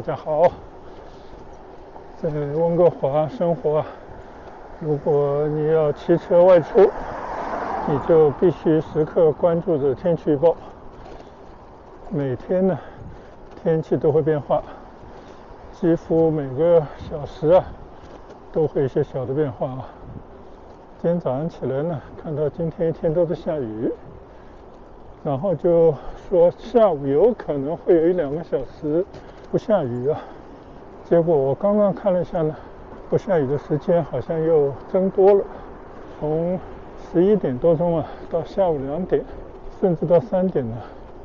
家好，在温哥华生活，如果你要骑车外出，你就必须时刻关注着天气预报。每天呢，天气都会变化，几乎每个小时都会有一些小的变化。今天早上起来呢，看到今天一天都在下雨，然后就说下午有可能会有1-2个小时不下雨。结果我刚刚看了一下呢，不下雨的时间好像又增多了，从11点多钟到下午2点，甚至到3点呢，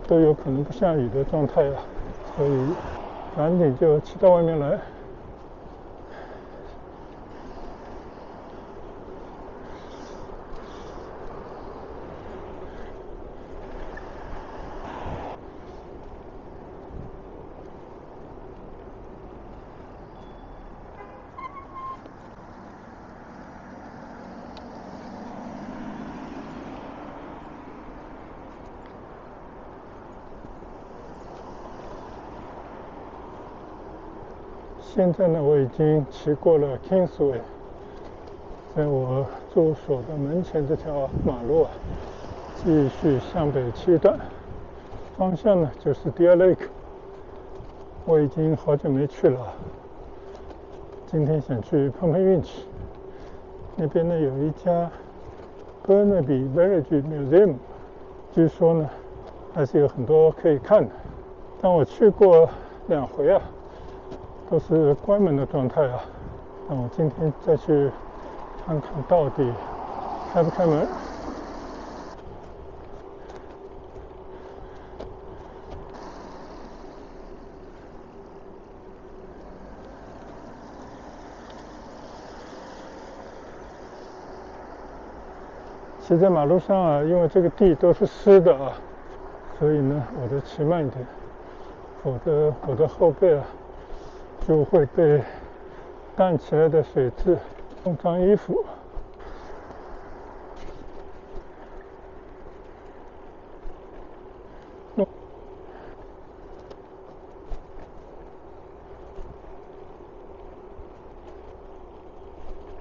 都有可能不下雨的状态所以赶紧就骑到外面来。现在呢，我已经骑过了 Kingsway， 在我住所的门前这条马路继续向北骑一段，方向呢就是 Deer Lake。 我已经好久没去了，今天想去碰碰运气。那边呢有一家 Burnaby Village Museum， 据说呢还是有很多可以看的，但我去过2回都是关门的状态那我今天再去看看到底开不开门。骑在马路上因为这个地都是湿的所以呢我得骑慢一点，否则我的后背就会被荡起来的水渍弄脏衣服。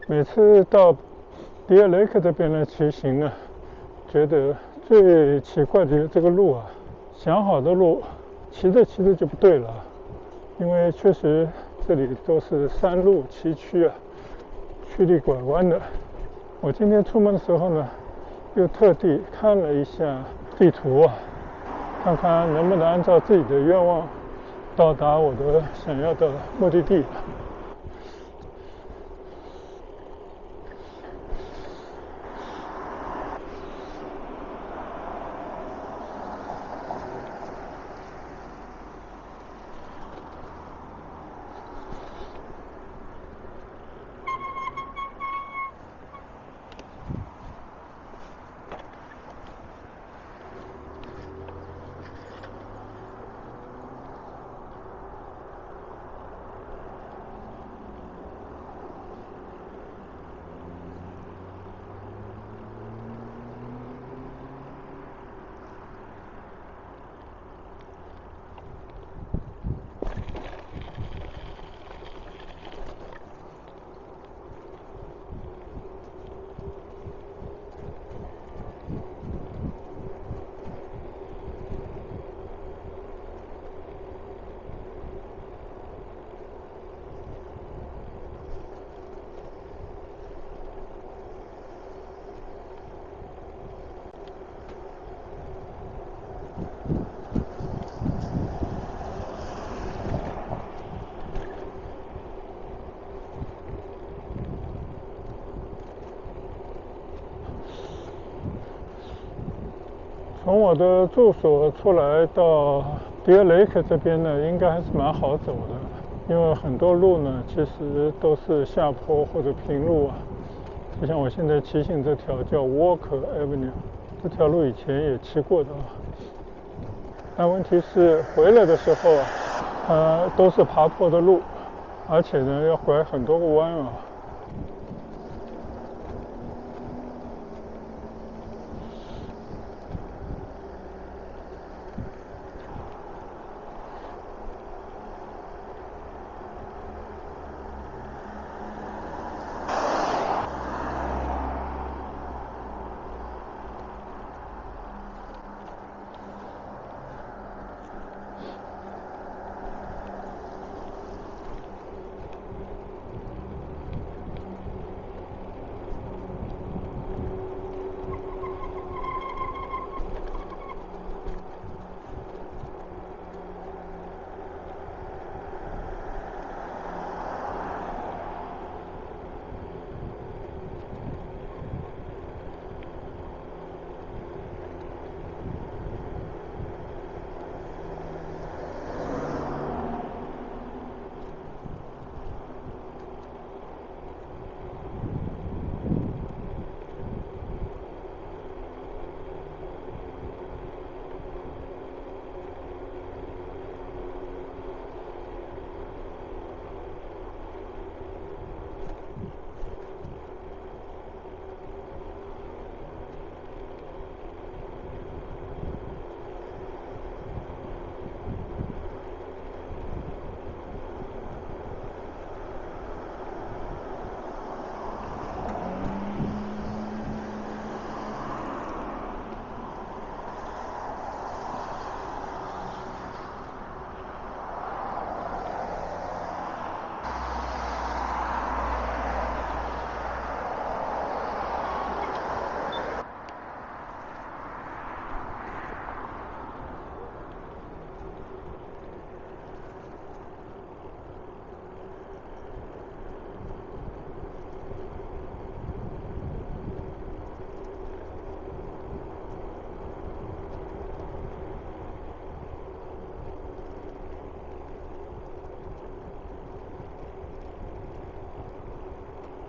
每次到Deer Lake这边来骑行呢，觉得最奇怪的这个路想好的路骑着骑着就不对了，因为确实这里都是山路崎岖曲里拐弯的。我今天出门的时候呢，又特地看了一下地图看看能不能按照自己的愿望到达我的想要的目的地。从我的住所出来到Deer Lake这边呢，应该还是蛮好走的，因为很多路呢其实都是下坡或者平路就像我现在骑行这条叫 Walker Avenue， 这条路以前也骑过的但问题是回来的时候都是爬坡的路，而且呢要拐很多个弯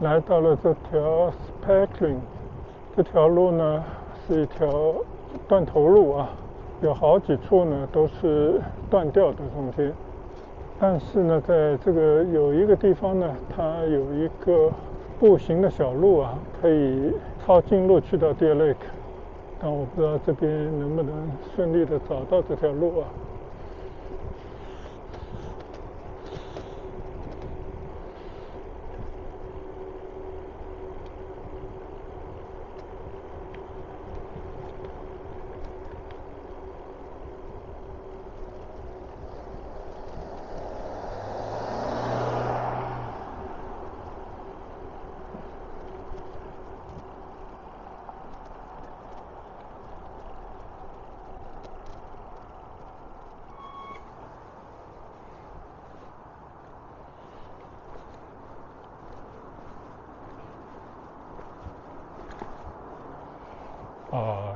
来到了这条 Spackling， 这条路呢是一条断头路啊，有好几处呢都是断掉的中间。但是呢，在这个有一个地方呢，它有一个步行的小路啊，可以抄近路去到 Deer Lake， 但我不知道这边能不能顺利的找到这条路啊。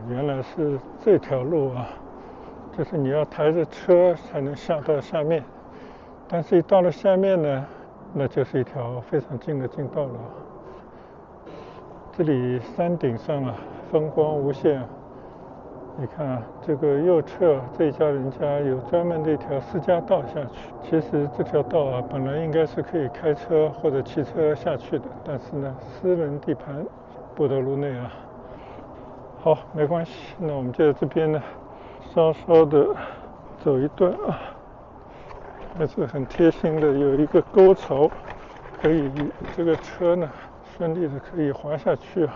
原来是这条路啊，就是你要抬着车才能下到下面，但是一到了下面呢，那就是一条非常近的近道了。这里山顶上啊，风光无限。你看啊，这个右侧这一家人家有专门的一条私家道下去。其实这条道啊，本来应该是可以开车或者骑车下去的，但是呢，私人地盘，不得入内啊。好，没关系，那我们就在这边呢，稍稍的走一段啊，还是很贴心的，有一个沟槽，可以这个车呢顺利的可以滑下去啊。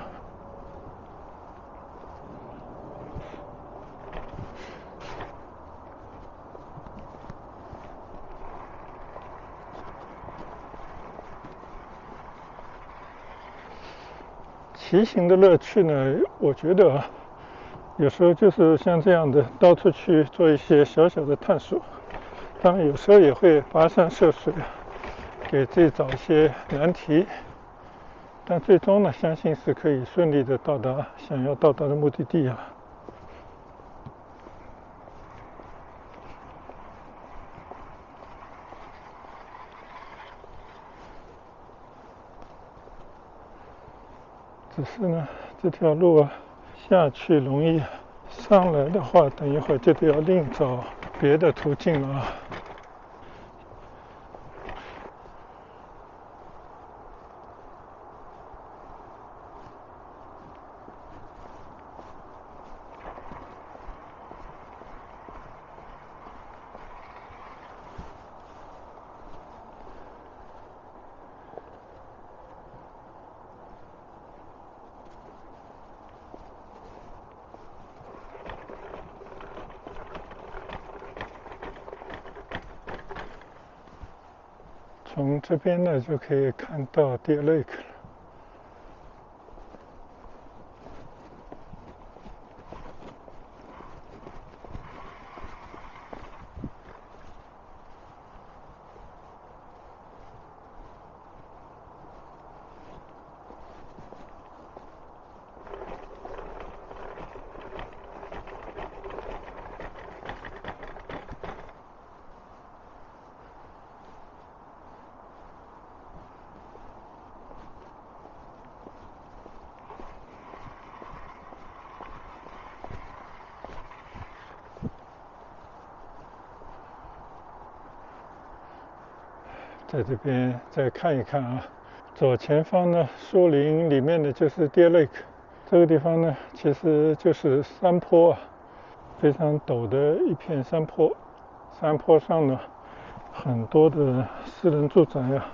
骑行的乐趣呢，我觉得有时候就是像这样的，到处去做一些小小的探索。当然有时候也会跋山涉水，给自己找一些难题，但最终呢，相信是可以顺利的到达想要到达的目的地啊。只是呢，这条路啊下去容易，上来的话，等一会儿就得要另找别的途径了啊。从这边呢就可以看到 Deer Lake 了。在这边再看一看啊，左前方呢，树林里面的就是 Deer Lake， 这个地方呢，其实就是山坡啊，非常陡的一片山坡，山坡上呢，很多的私人住宅啊。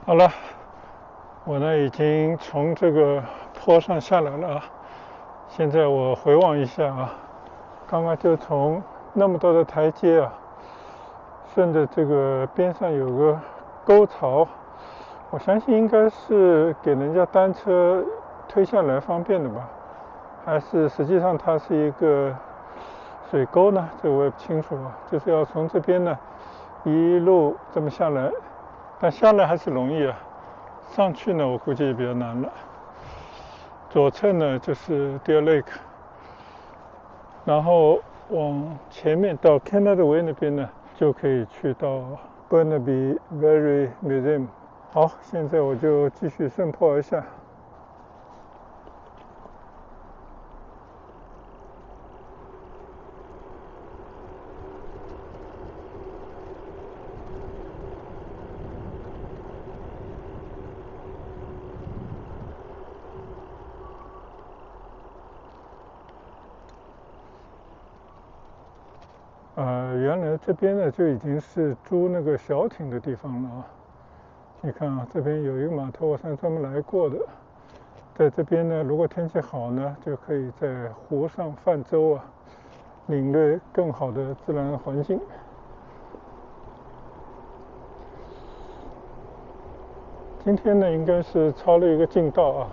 好了，我呢已经从这个坡上下来了啊。现在我回望一下啊，刚刚就从那么多的台阶啊，顺着这个边上有个沟槽，我相信应该是给人家单车推下来方便的吧，还是实际上它是一个水沟呢？这个我也不清楚啊。就是要从这边呢一路这么下来，但下来还是容易啊，上去呢我估计也比较难了。左侧呢就是 Deer Lake， 然后往前面到 Canada Way 那边呢，就可以去到 Burnaby Valley Museum。好，现在我就继续顺坡而下。原来这边呢就已经是租那个小艇的地方了啊。你看啊，这边有一个码头，我上专门来过的。在这边呢，如果天气好呢，就可以在湖上泛舟啊，领略更好的自然环境。今天呢，应该是抄了一个近道啊，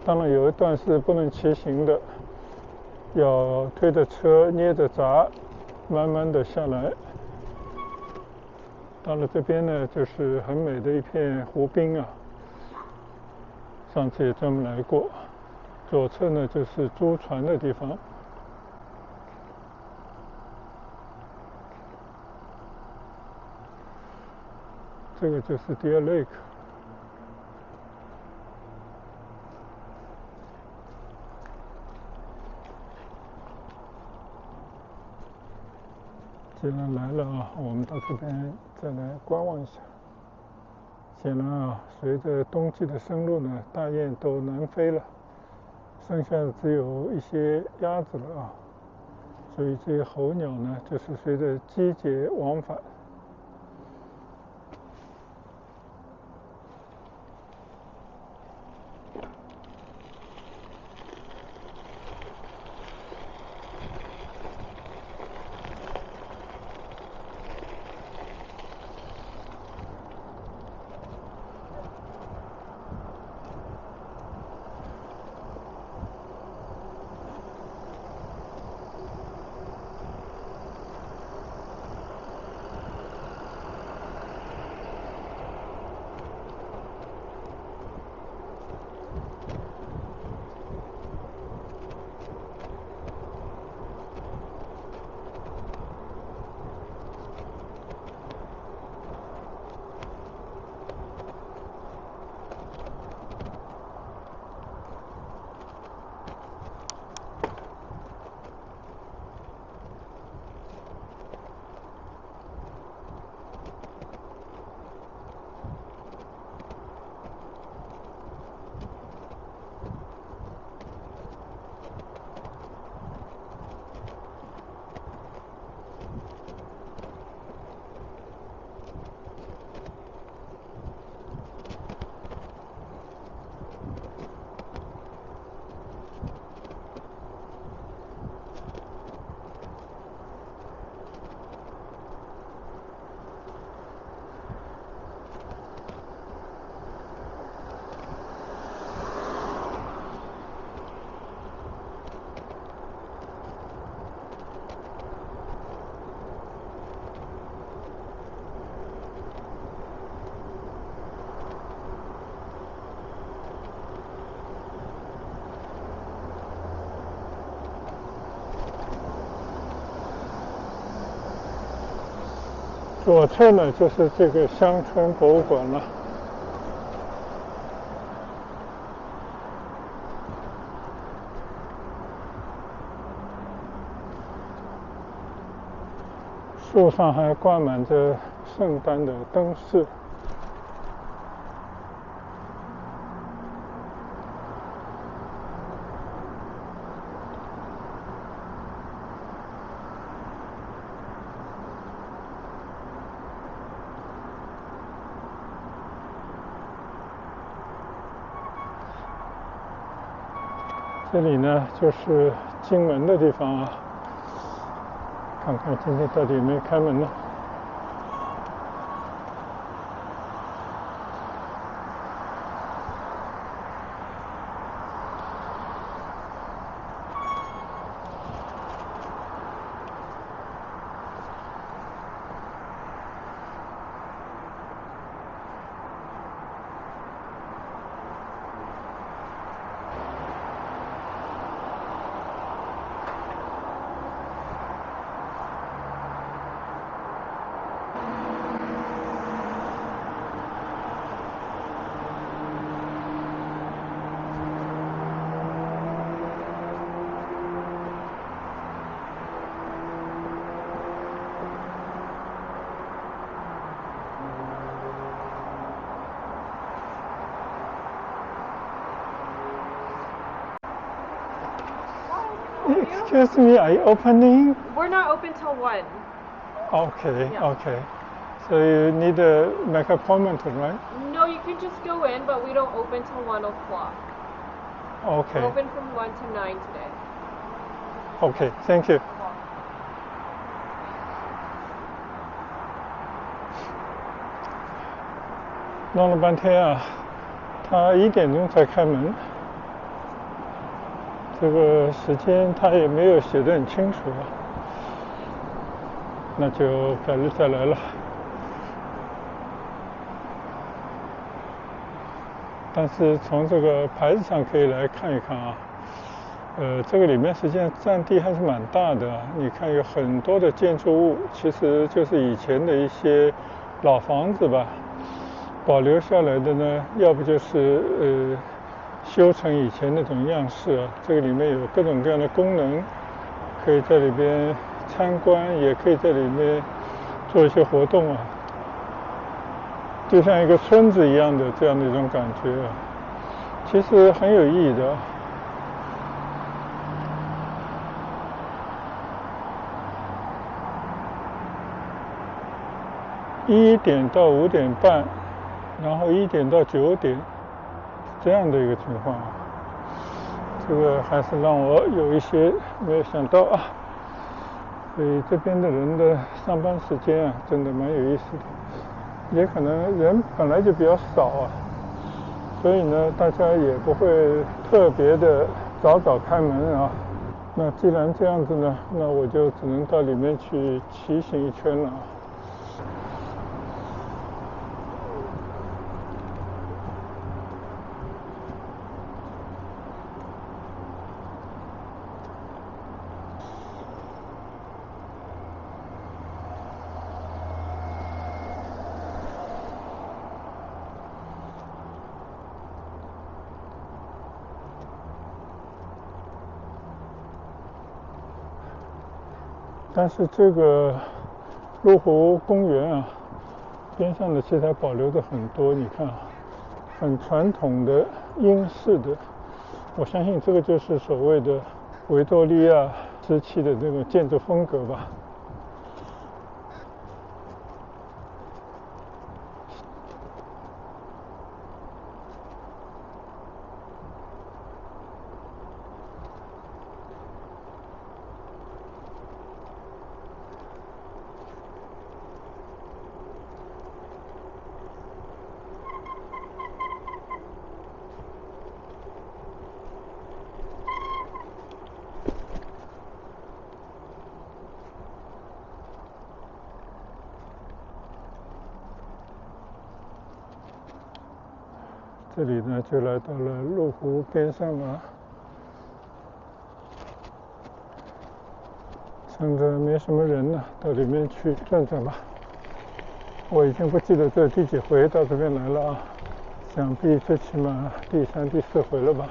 当然有一段是不能骑行的，要推着车捏着闸，慢慢的下来。到了这边呢，就是很美的一片湖滨啊，上次也专门来过。左侧呢就是租船的地方。这个就是 Deer Lake。既然来了啊，我们到这边再来观望一下。显然啊，随着冬季的深入呢，大雁都南飞了，剩下的只有一些鸭子了啊。所以这些候鸟呢，就是随着季节往返。左侧呢就是这个乡村博物馆了。树上还挂满着圣诞的灯饰。这里呢就是进门的地方啊，看看今天到底有没有开门呢？Excuse me, are you opening? We're not open till 1. Okay, Yeah. okay. So you need to make an appointment, right? No, you can just go in, but we don't open till 1 o'clock. Okay. We're open from 1 to 9 today. Okay, thank you. 弄了半天啊，他1点钟才开门，这个时间他也没有写得很清楚啊，那就改日再来了。但是从这个牌子上可以来看一看啊，这个里面实际上占地还是蛮大的啊。你看有很多的建筑物，其实就是以前的一些老房子吧，保留下来的呢，要不就是修成以前那种样式啊。这个里面有各种各样的功能，可以在里边参观，也可以在里面做一些活动啊。就像一个村子一样的这样的一种感觉啊，其实很有意义的。1点到5点半，然后1点到9点，这样的一个情况啊，这个还是让我有一些没有想到啊。所以这边的人的上班时间啊，真的蛮有意思的。也可能人本来就比较少啊，所以呢，大家也不会特别的早开门啊。那既然这样子呢，那我就只能到里面去骑行一圈了啊。但是这个麓湖公园啊，边上的其实还保留着很多，你看啊，很传统的英式的，我相信这个就是所谓的维多利亚时期的这个建筑风格吧。这里呢，就来到了麓湖边上了，趁着没什么人呢，到里面去转转吧。我已经不记得这第几回到这边来了啊，想必最起码第3、第4回了吧。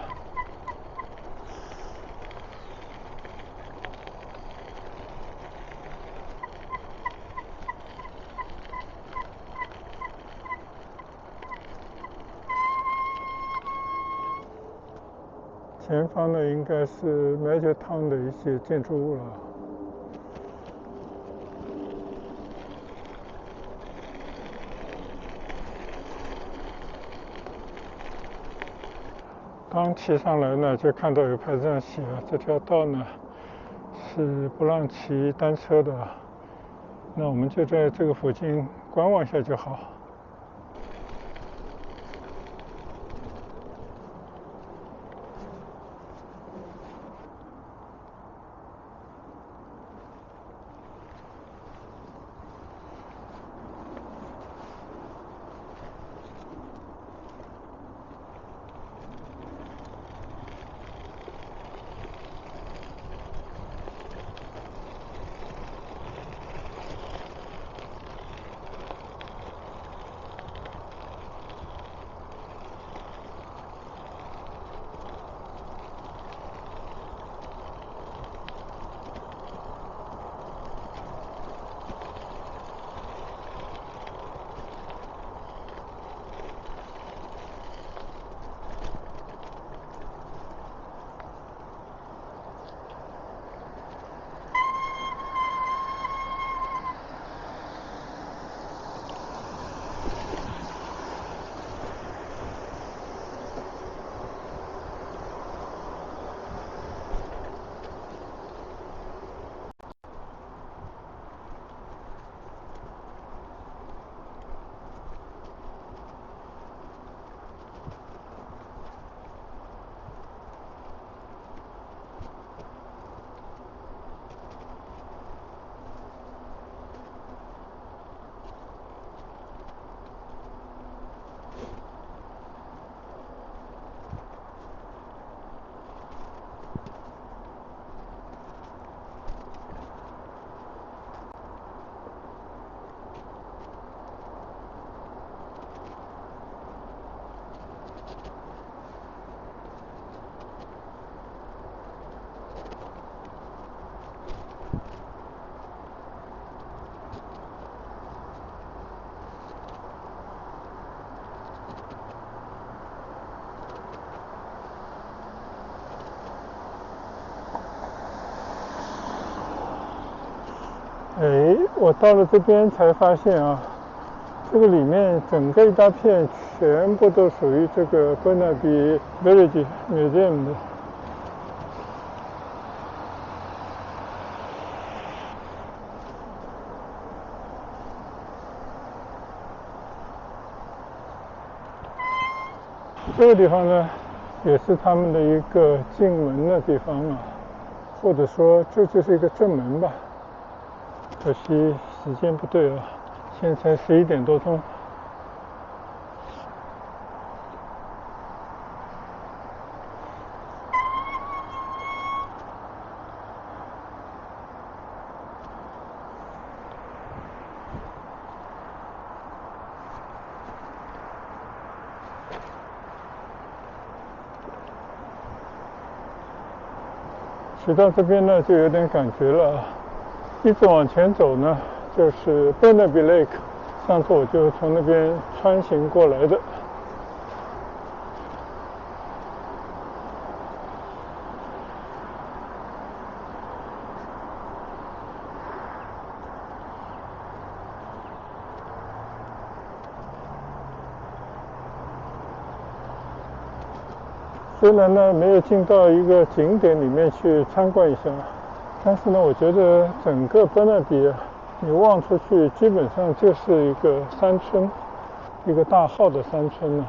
前方呢，应该是 Major Town 的一些建筑物了。刚骑上来呢，就看到有牌子上写啊，这条道呢是不让骑单车的，那我们就在这个附近观望一下就好。我到了这边才发现啊，这个里面整个一大片全部都属于这个 Burnaby Village Museum 的。这个地方呢，也是他们的一个进门的地方啊，或者说这就是一个正门吧。可惜时间不对啊，现在才11点多钟。骑到这边呢，就有点感觉了啊。一直往前走呢，就是 Burnaby Lake， 上次我就从那边穿行过来的。虽然呢没有进到一个景点里面去参观一下，但是呢，我觉得整个Burnaby你望出去基本上就是一个山村，一个大号的山村啊。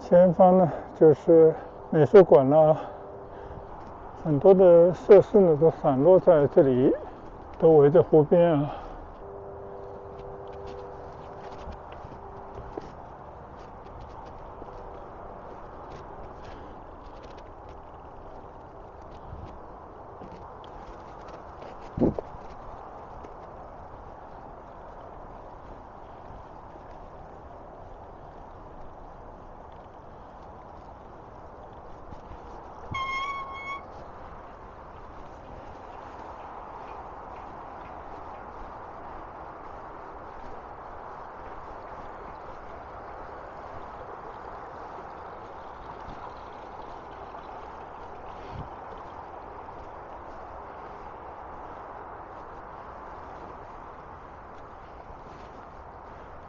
前方呢就是美术馆了，很多的设施呢都散落在这里，都围着湖边啊。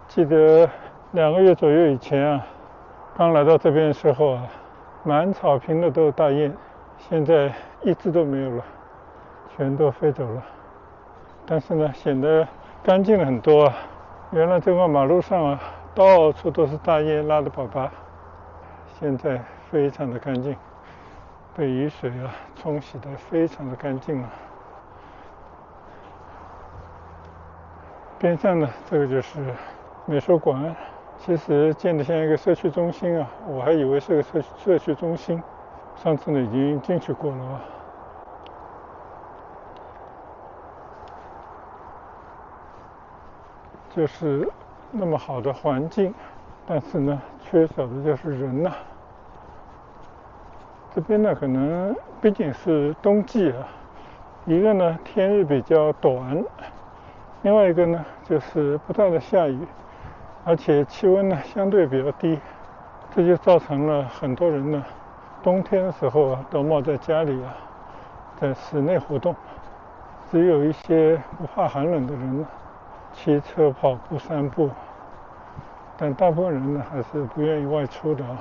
记得2个月左右以前啊，刚来到这边的时候啊，满草坪的都是大雁，现在一只都没有了，全都飞走了。但是呢，显得干净了很多啊。原来这块马路上啊，到处都是大雁拉的粑粑，现在非常的干净，被雨水啊冲洗得非常的干净了。边上呢，这个就是美术馆，其实建得像一个社区中心啊，我还以为是个社区中心，上次呢已经进去过了啊。就是那么好的环境，但是呢，缺少的就是人呐。这边呢，可能毕竟是冬季啊，一个呢天日比较短，另外一个呢就是不断的下雨，而且气温呢相对比较低，这就造成了很多人呢冬天的时候啊都冒在家里啊，在室内活动，只有一些不怕寒冷的人呢骑车、跑步、散步，但大部分人呢还是不愿意外出的啊。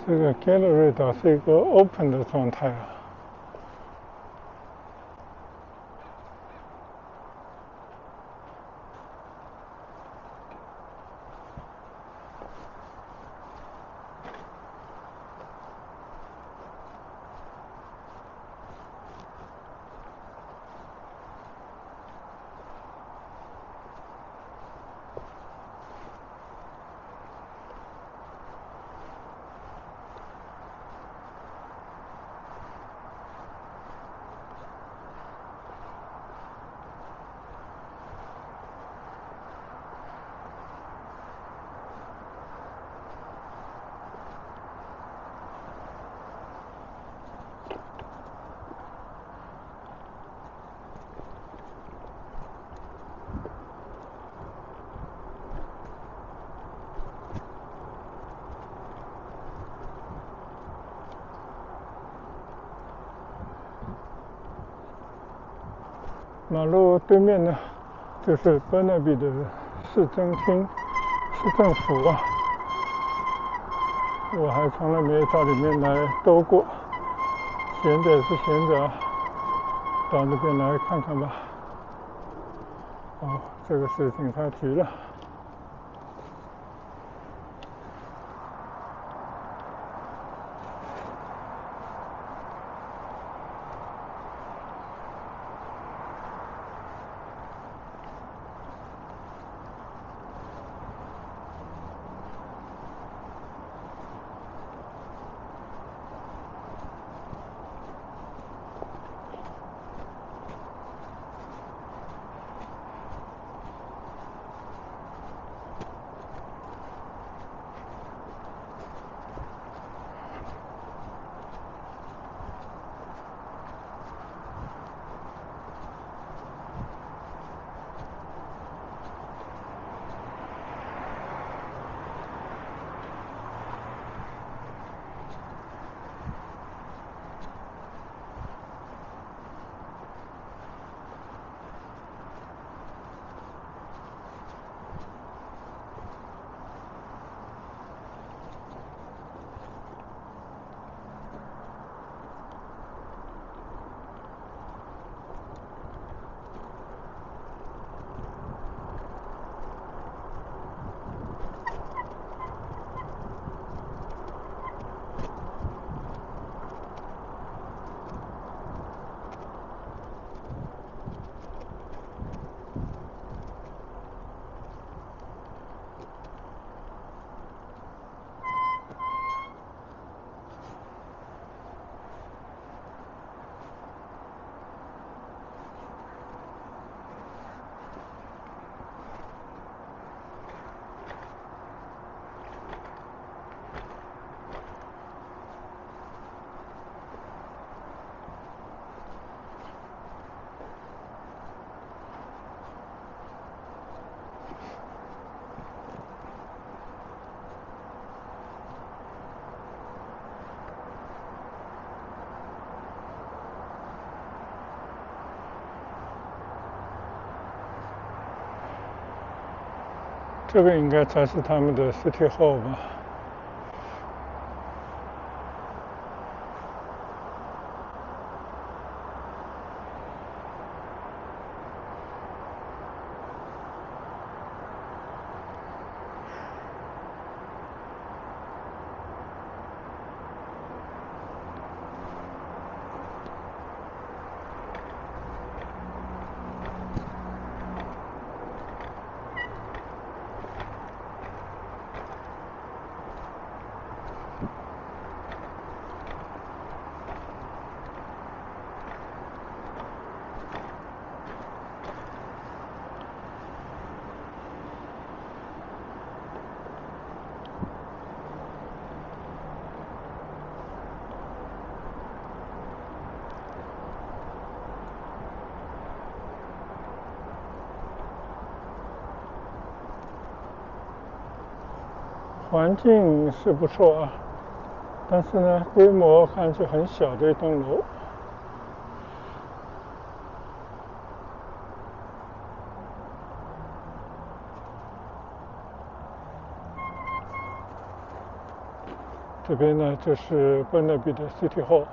这个 gallery 岛是一个 open 的状态啊。马路对面呢，就是Burnaby的市政厅、市政府啊。我还从来没有到里面来兜过，闲着也是闲着啊，到那边来看看吧。哦，这个是警察局了。这个应该才是他们的City Hall吧。环境是不错啊，但是呢，规模看上去很小的一栋楼。这边呢就是Burnaby的City Hall，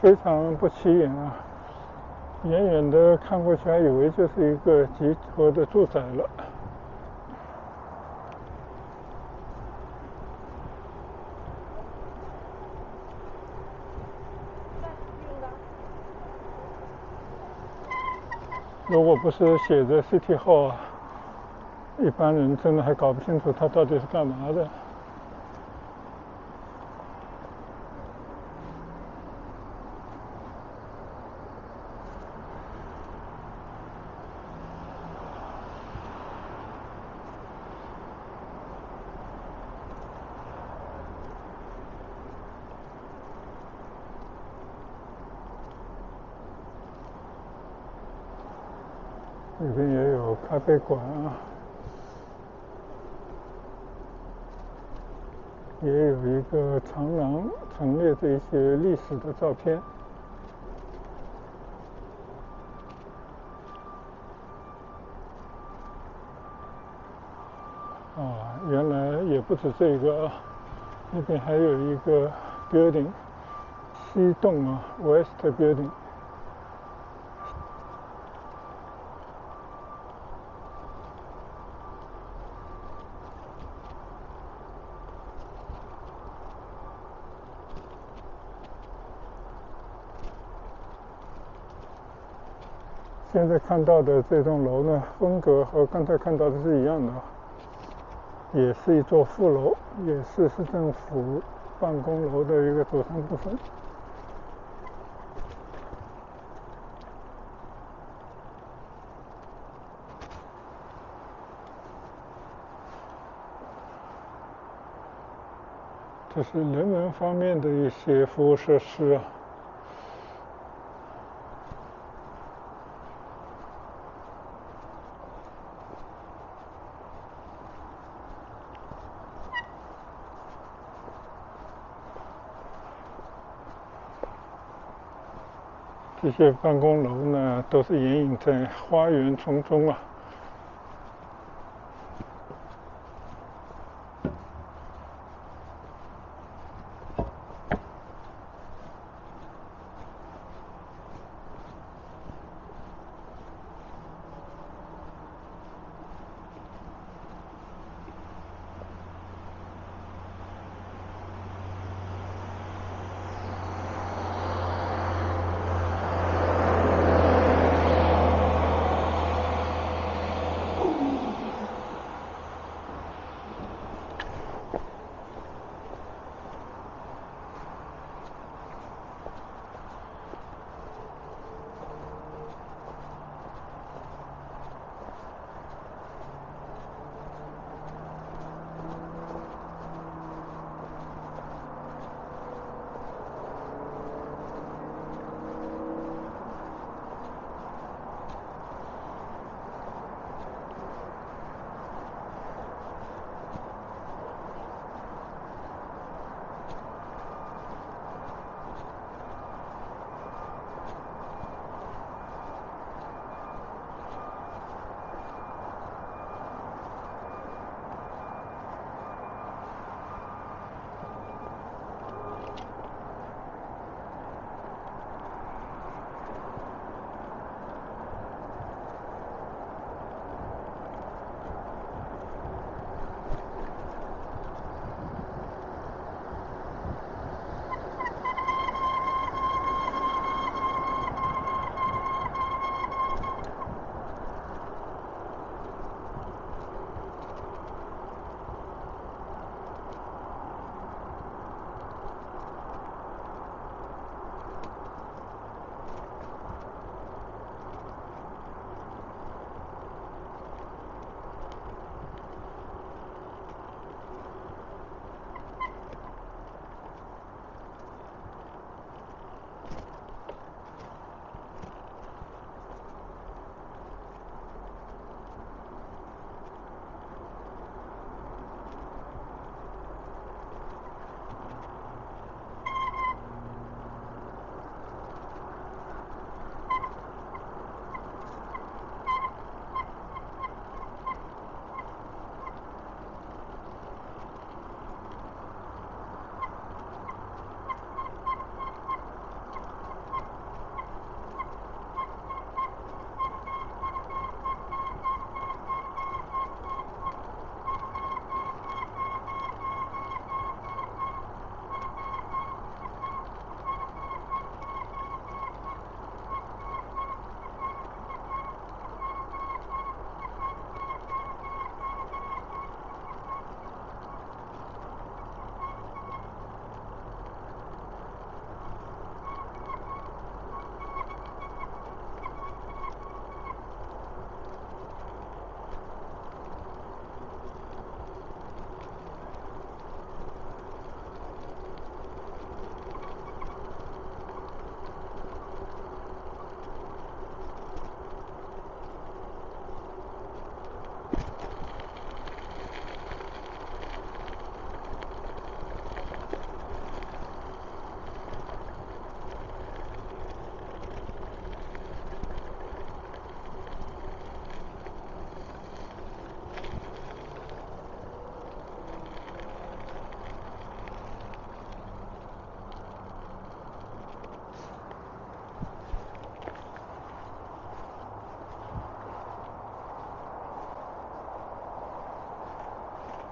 非常不起眼啊，远远的看过去还以为就是一个集合的住宅了。如果不是写着City Hall啊，一般人真的还搞不清楚它到底是干嘛的。里边也有咖啡馆啊，也有一个长廊陈列着一些历史的照片。原来也不止这个啊，那边还有一个 building， 西栋啊 ，West Building。现在看到的这栋楼呢，风格和刚才看到的是一样的，也是一座副楼，也是市政府办公楼的一个组成部分。这是人文方面的一些服务设施啊。这些办公楼呢，都是掩映在花园丛中啊。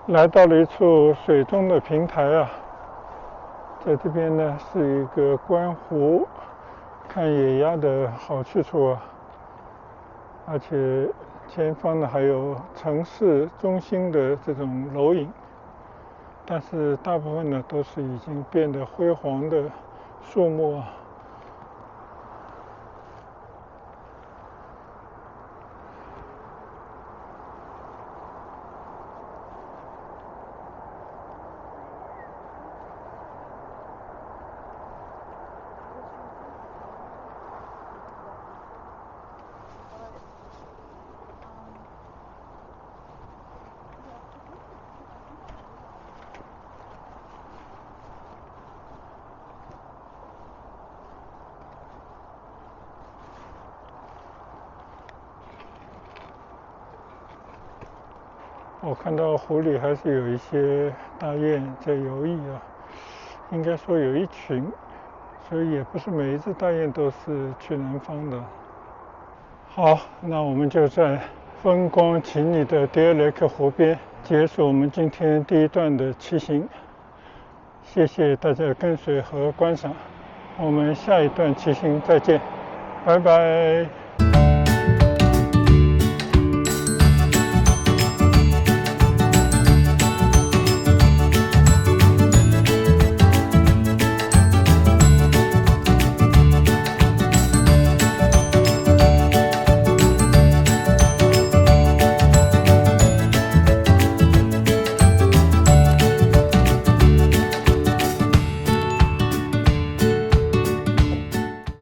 来到了一处水中的平台啊，在这边呢是一个观湖、看野鸭的好去处啊，而且前方呢还有城市中心的这种楼影，但是大部分呢都是已经变得灰黄的树木啊。我看到湖里还是有一些大雁在游弋啊，应该说有一群，所以也不是每一只大雁都是去南方的。好，那我们就在风光旖旎的迪尔雷克湖边结束我们今天第一段的骑行。谢谢大家的跟随和观赏，我们下一段骑行再见，拜拜。